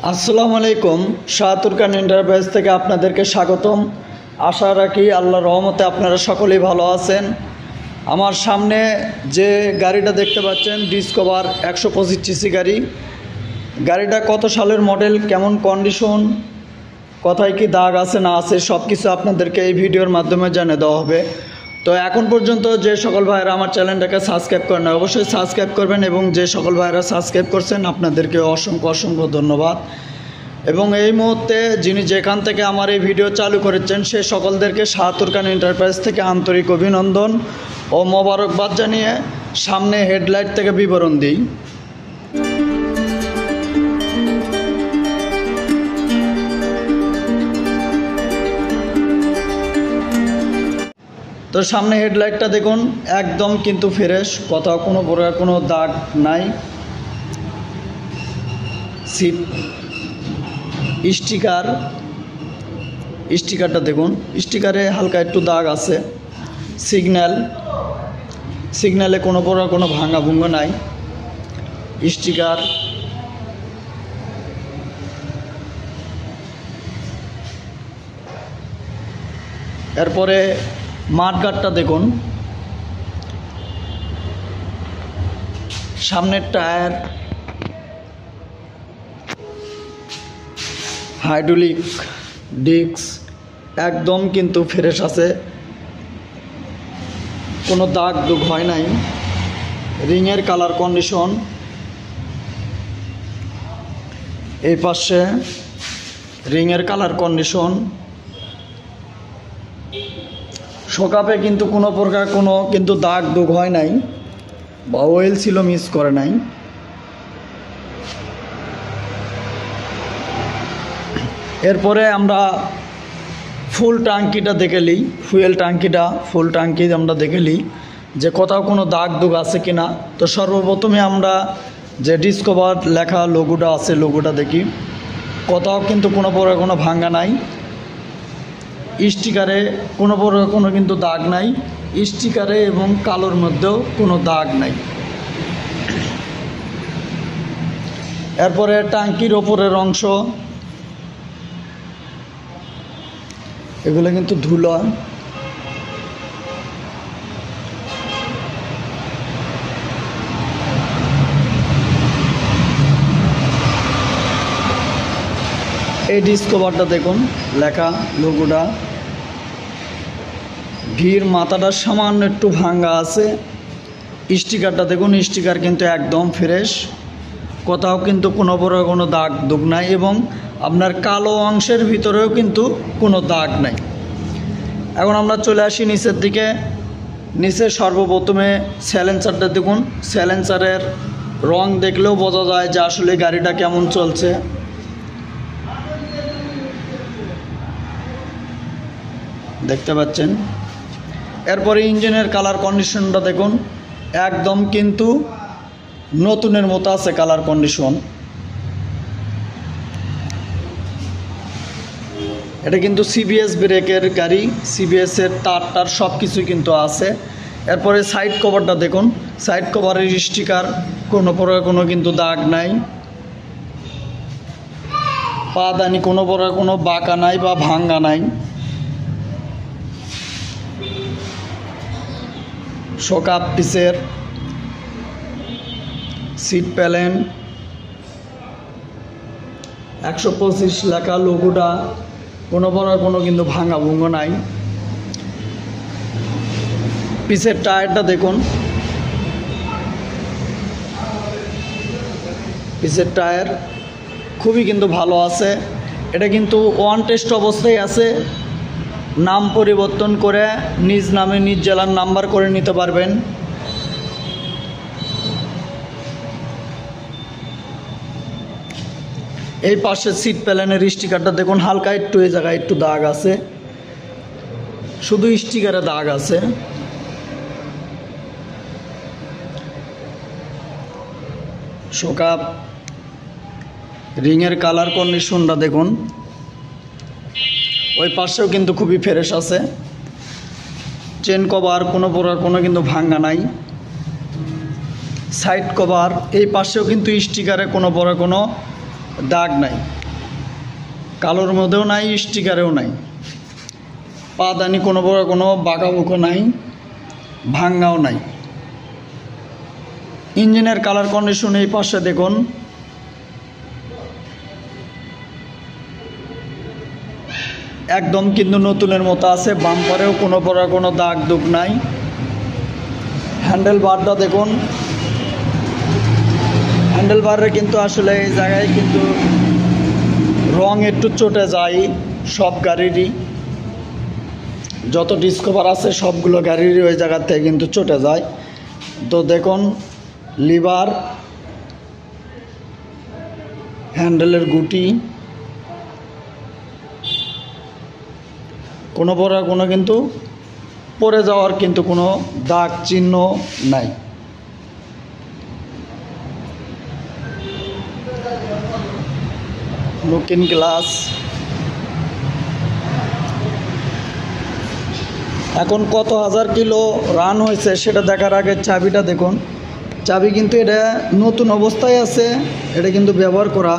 আসসালামু আলাইকুম। শাহাতুর খান এন্টারপ্রাইজ থেকে আপনাদেরকে স্বাগতম। আশা রাখি আল্লাহর রহমতে আপনারা সকলেই ভালো আছেন। আমার সামনে যে গাড়িটা দেখতে পাচ্ছেন ডিসকভার 125 সিসি গাড়ি। গাড়িটা কত সালের মডেল, কেমন কন্ডিশন, কোথায় কি দাগ আছে না আছে সব কিছু আপনাদেরকে এই ভিডিওর মাধ্যমে জানিয়ে দেওয়া হবে। তো এখন পর্যন্ত যে সকল ভাইয়েরা আমার চ্যানেলটাকে সাবস্ক্রাইব করেন অবশ্যই সাবস্ক্রাইব করবেন, এবং যে সকল ভাইয়েরা সাবস্ক্রাইব করছেন আপনাদেরকে অসংখ্য অসংখ্য ধন্যবাদ। এবং এই মুহূর্তে যিনি যেখান থেকে আমার এই ভিডিও চালু করেছেন সে সকলদেরকে শাহাতুর খান এন্টারপ্রাইজ থেকে আন্তরিক অভিনন্দন ও মোবারকবাদ জানিয়ে সামনে হেডলাইট থেকে বিবরণ দিই। তো সামনে হেডলাইটটা দেখুন, একদম কিন্তু ফ্রেশ, কোথাও কোনো বড় কোনো দাগ নাই। সিট স্টিকারটা দেখুন, স্টিকারে হালকা একটু দাগ আছে। সিগন্যালে কোনো বড় কোনো ভাঙা ভুঙ্গ নাই। স্টিকার এরপরে মাঠগাটটা দেখুন, সামনের টায়ার, হাইড্রোলিক ডিস্ক একদম কিন্তু ফ্রেশ আছে, কোনো দাগ দুগ হয় নাই। রিংয়ের কালার কন্ডিশন, এই পাশে রিংয়ের কালার কন্ডিশন। শোকাপে কিন্তু কোনো প্রকার কোনো কিন্তু দাগ দুগ হয় নাই বা অয়েল ছিল মিস করে নাই। এরপরে আমরা ফুল ট্যাঙ্কিটা দেখে নিই, ফুল ট্যাঙ্কি আমরা দেখে নিই যে কোথাও কোনো দাগ দুগ আছে কিনা। তো সর্বপ্রথমে আমরা যে ডিসকভার লেখা লোগোটা আছে লোগোটা দেখি, কোথাও কিন্তু কোনো প্রকার কোনো ভাঙ্গা নাই। স্টিকারে কোনো প্রকার কোনো কিন্তু দাগ নাই, স্টিকারে এবং কালোর মধ্যেও কোনো দাগ নাই। এরপরে ট্যাঙ্কির ওপরের অংশ, এগুলো কিন্তু ধুলো। এই ডিসকভারটা দেখুন লেখা লোগোটা, ভিড় মাথাটা সামান্য একটু ভাঙ্গা আছে। স্টিকারটা দেখুন, স্টিকার কিন্তু একদম ফ্রেশ, কোথাও কিন্তু কোনো বড় কোনো দাগ দুগ নাই, এবং আপনার কালো অংশের ভিতরেও কিন্তু কোনো দাগ নাই। এখন আমরা চলে আসি নিচের দিকে। নিচে সর্বপ্রথমে সাইলেন্সারটা দেখুন, সাইলেন্সারের রং দেখলেও বোঝা যায় যে আসলে গাড়িটা কেমন চলছে। দেখতে পাচ্ছেন। এরপরে ইঞ্জিনের কালার কন্ডিশনটা দেখুন, একদম কিন্তু নতুনের মতো আছে কালার কন্ডিশন। এটা কিন্তু সিবিএস ব্রেকের গাড়ি, সিবিএসের তার সব কিছুই কিন্তু আছে। এরপরে সাইড কভারটা দেখুন, সাইড কভারের স্টিকার কোনো প্রকার কোনো কিন্তু দাগ নাই, পাদানি কোনো প্রকার কোনো বাঁকা নাই বা ভাঙ্গা নাই। শোকাপ পিসের সিট প্যালেন 125 লেখা লোগোটা, কোনো বড় কোনো কিন্তু ভাঙা ভুঙ্গ নাই। পিসের টায়ারটা দেখুন, পিসের টায়ার খুবই কিন্তু ভালো আছে। এটা কিন্তু ওয়ান টেস্ট অবস্থায় আছে, নাম পরিবর্তন করে নিজ নামে নিজ জেলার নাম্বার করে নিতে পারবেন। এই পাশে সিট প্যালেনের স্টিকারটা দেখুন, হালকা একটু এই জায়গায় একটু দাগ আছে, শুধু স্টিকারে দাগ আছে। শোকাপ রিংয়ের কালার কন্ডিশনটা দেখুন, ওই পাশেও কিন্তু খুবই ফ্রেশ আছে। চেন কভার কোনো প্রকার কোনো কিন্তু ভাঙ্গা নাই। সাইড কভার এই পাশেও কিন্তু স্টিকারে কোনো বড় কোনো দাগ নাই, কালোর মধ্যেও নাই, স্টিকারেও নাই। পাদানি কোনো বড় কোনো বাঁকাবুকো নাই, ভাঙ্গাও নাই। ইঞ্জিনের কালার কন্ডিশন এই পাশে দেখুন, একদম কিন্তু নতুনের মতো আছে। বাম্পারেও কোনো বড় কোনো দাগ দুগ নাই। হ্যান্ডেল বারটা দেখুন, হ্যান্ডেল বারে কিন্তু আসলে এই জায়গায় কিন্তু রং একটু চটে যায় সব গাড়িরই, যত ডিসকভার আছে সবগুলো গাড়িরই ওই জায়গা থেকে কিন্তু চটে যায়। তো দেখুন লিভার, হ্যান্ডেলের গুটি, কোনো বড় কোনো কিন্তু পড়ে যাওয়ার কিন্তু কোনো দাগ চিহ্ন নাই। Looking glass. এখন কত হাজার কিলো রান হয়েছে সেটা দেখার আগে চাবিটা দেখুন। চাবি কিন্তু এটা নতুন অবস্থায় আছে, এটা কিন্তু ব্যবহার করা।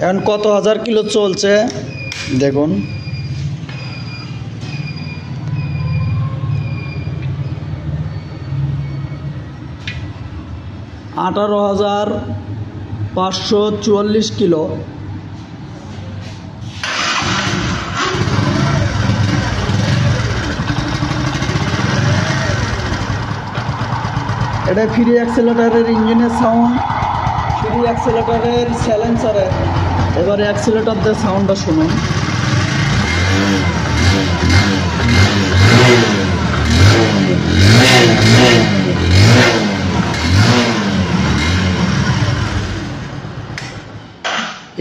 এখন কত হাজার কিলো চলছে দেখুন। 18,544 কিলো। এটা ফ্রি অ্যাক্সেলেটারের ইঞ্জিনের সাউন্ড, ফ্রি অ্যাক্সেলেটারের সাইলেন্সারের। এবারে অ্যাক্সেলেটার দিয়ে সাউন্ডটা শুনুন।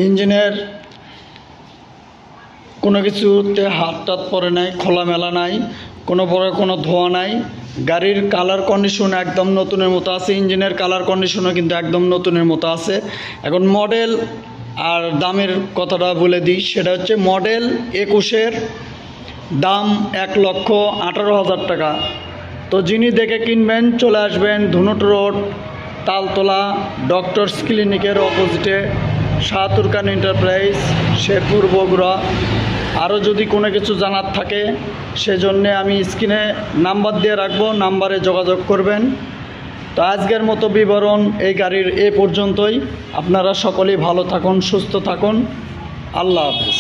ইঞ্জিনের কোনো কিছুতে হাত টাত পড়ে নাই, খোলামেলা নাই, কোনো বড় কোনো ধোয়া নাই। গাড়ির কালার কন্ডিশন একদম নতুনের মতো আছে, ইঞ্জিনের কালার কন্ডিশনও কিন্তু একদম নতুনের মতো আছে। এখন মডেল আর দামের কথাটা বলে দিই, সেটা হচ্ছে মডেল 21-এর, দাম 1,18,000 টাকা। তো যিনি দেখে কিনবেন চলে আসবেন ধুনট রোড, তালতলা, ডক্টরস ক্লিনিকের অপোজিটে, শাহতুর খান এন্টারপ্রাইজ, শেরপুর, বগুড়া। আরও যদি কোনো কিছু জানার থাকে সেজন্যে আমি স্ক্রিনে নাম্বার দিয়ে রাখবো, নাম্বারে যোগাযোগ করবেন। তো আজকের মতো বিবরণ এই গাড়ির এ পর্যন্তই। আপনারা সকলেই ভালো থাকুন, সুস্থ থাকুন। আল্লাহ হাফেজ।